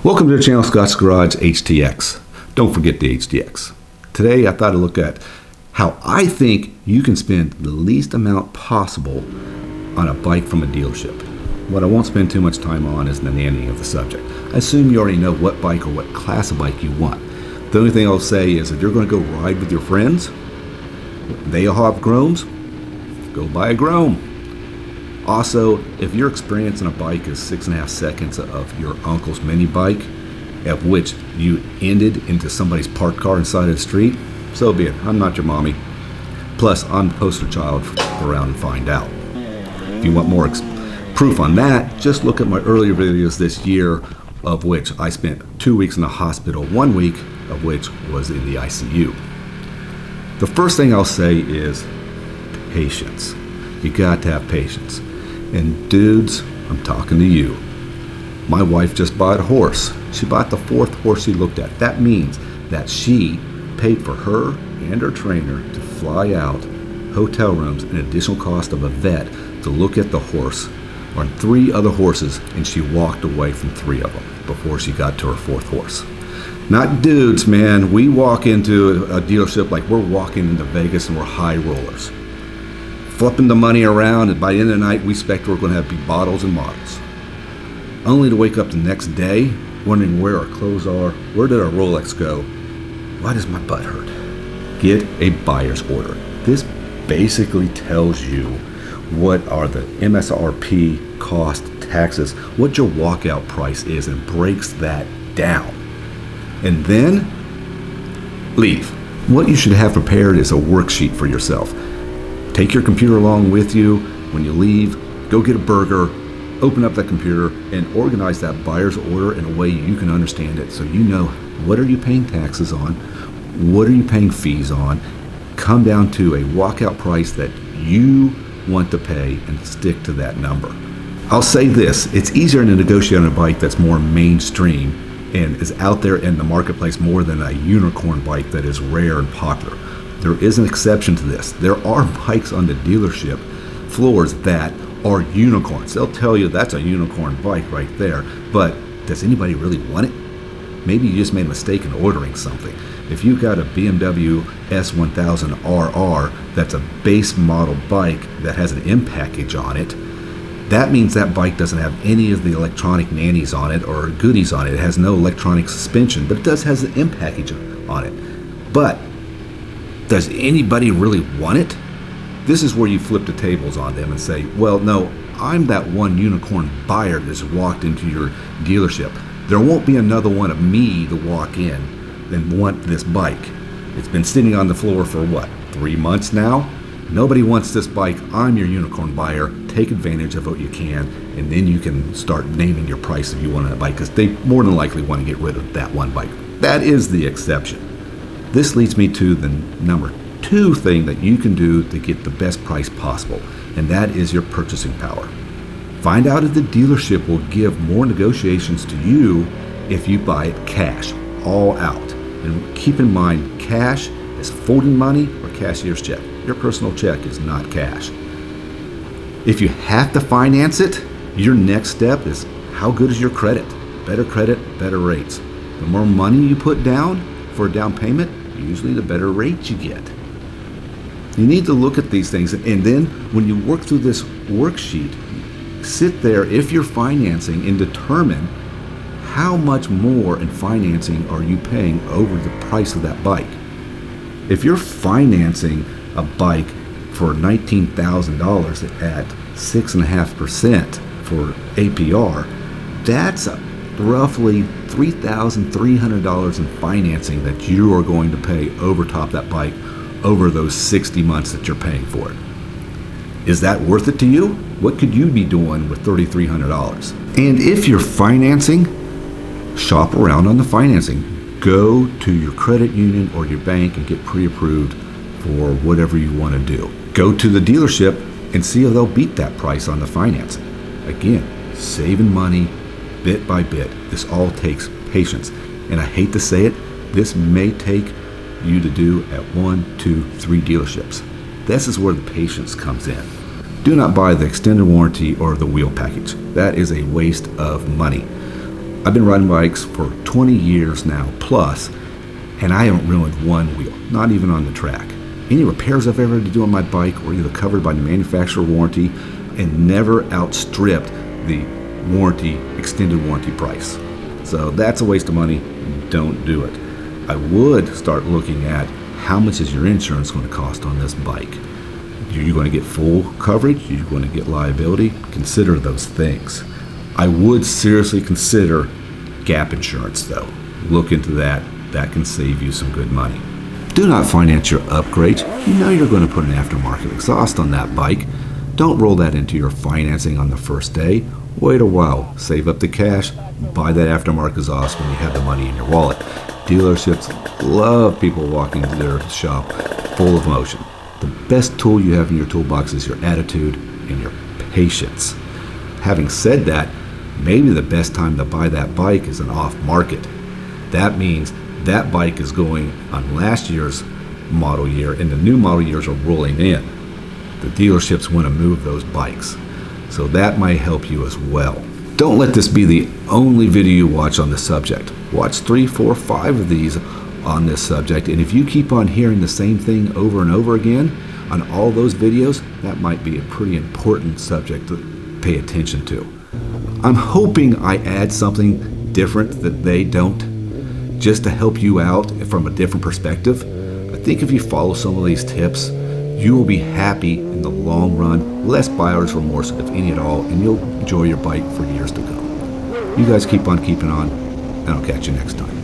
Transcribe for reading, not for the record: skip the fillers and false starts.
Welcome to the channel, Scott's Garage HTX. Don't forget the HTX. Today I thought I'd look at how I think you can spend the least amount possible on a bike from a dealership. What I won't spend too much time on is the nannying of the subject. I assume you already know what bike or what class of bike you want. The only thing I'll say is if you're going to go ride with your friends, they all have Groms, go buy a Grom. Also, if your experience on a bike is 6.5 seconds of your uncle's mini bike, at which you ended into somebody's parked car inside of the street, so be it. I'm not your mommy. Plus, I'm the poster child for go around and find out. If you want more proof on that, just look at my earlier videos this year, of which I spent 2 weeks in the hospital, 1 week of which was in the ICU. The first thing I'll say is patience. You got to have patience. And dudes, I'm talking to you. My wife just bought a horse. She bought the 4th horse she looked at. That means that she paid for her and her trainer to fly out, hotel rooms, and additional cost of a vet to look at the horse on 3 other horses, and she walked away from 3 of them before she got to her 4th horse. Not dudes, man. We walk into a dealership like we're walking into Vegas and we're high rollers. Flipping the money around, and by the end of the night, we expect we're going to have big bottles and models. Only to wake up the next day wondering where our clothes are, where did our Rolex go, why does my butt hurt? Get a buyer's order. This basically tells you what are the MSRP cost, taxes, what your walkout price is, and breaks that down. And then leave. What you should have prepared is a worksheet for yourself. Take your computer along with you. When you leave, go get a burger, open up that computer, and organize that buyer's order in a way you can understand it so you know what are you paying taxes on, what are you paying fees on, come down to a walkout price that you want to pay and stick to that number. I'll say this, it's easier to negotiate on a bike that's more mainstream and is out there in the marketplace more than a unicorn bike that is rare and popular. There is an exception to this. There are bikes on the dealership floors that are unicorns. They'll tell you that's a unicorn bike right there, but does anybody really want it? Maybe you just made a mistake in ordering something. If you've got a BMW S1000RR that's a base model bike that has an M package on it, that means that bike doesn't have any of the electronic nannies on it or goodies on it. It has no electronic suspension, but it does has an M package on it. But does anybody really want it? This is where you flip the tables on them and say, well, no, I'm that one unicorn buyer that's walked into your dealership. There won't be another one of me to walk in and want this bike. It's been sitting on the floor for what, 3 months now? Nobody wants this bike. I'm your unicorn buyer. Take advantage of what you can, and then you can start naming your price if you want a bike, because they more than likely want to get rid of that one bike. That is the exception. This leads me to the number 2 thing that you can do to get the best price possible, and that is your purchasing power. Find out if the dealership will give more negotiations to you if you buy it cash, all out. And keep in mind, cash is folding money or cashier's check. Your personal check is not cash. If you have to finance it, your next step is how good is your credit? Better credit, better rates. The more money you put down for a down payment, usually the better rate you get. You need to look at these things, and then when you work through this worksheet, sit there if you're financing and determine how much more in financing are you paying over the price of that bike. If you're financing a bike for $19,000 at 6.5% for APR, that's roughly $3,300 in financing that you are going to pay over top that bike over those 60 months that you're paying for it. Is that worth it to you? What could you be doing with $3,300? And if you're financing, shop around on the financing. Go to your credit union or your bank and get pre-approved for whatever you want to do. Go to the dealership and see if they'll beat that price on the financing. Again, saving money bit by bit. This all takes patience. And I hate to say it, this may take you to do at 1, 2, 3 dealerships. This is where the patience comes in. Do not buy the extended warranty or the wheel package. That is a waste of money. I've been riding bikes for 20 years now plus, and I haven't ruined one wheel, not even on the track. Any repairs I've ever had to do on my bike were either covered by the manufacturer warranty and never outstripped the warranty, extended warranty price. So that's a waste of money. Don't do it. I would start looking at how much is your insurance going to cost on this bike. Are you going to get full coverage? Are you going to get liability? Consider those things. I would seriously consider gap insurance though. Look into that. That can save you some good money. Do not finance your upgrades. You know you're going to put an aftermarket exhaust on that bike. Don't roll that into your financing on the first day. Wait a while, save up the cash, buy that aftermarket exhaust when you have the money in your wallet. Dealerships love people walking into their shop full of emotion. The best tool you have in your toolbox is your attitude and your patience. Having said that, maybe the best time to buy that bike is an off market. That means that bike is going on last year's model year and the new model years are rolling in. The dealerships want to move those bikes. So that might help you as well. Don't let this be the only video you watch on this subject. Watch 3, 4, 5 of these on this subject, and if you keep on hearing the same thing over and over again on all those videos, that might be a pretty important subject to pay attention to. I'm hoping I add something different that they don't, just to help you out from a different perspective. I think if you follow some of these tips, you will be happy in the long run, less buyer's remorse, if any at all, and you'll enjoy your bike for years to come. You guys keep on keeping on, and I'll catch you next time.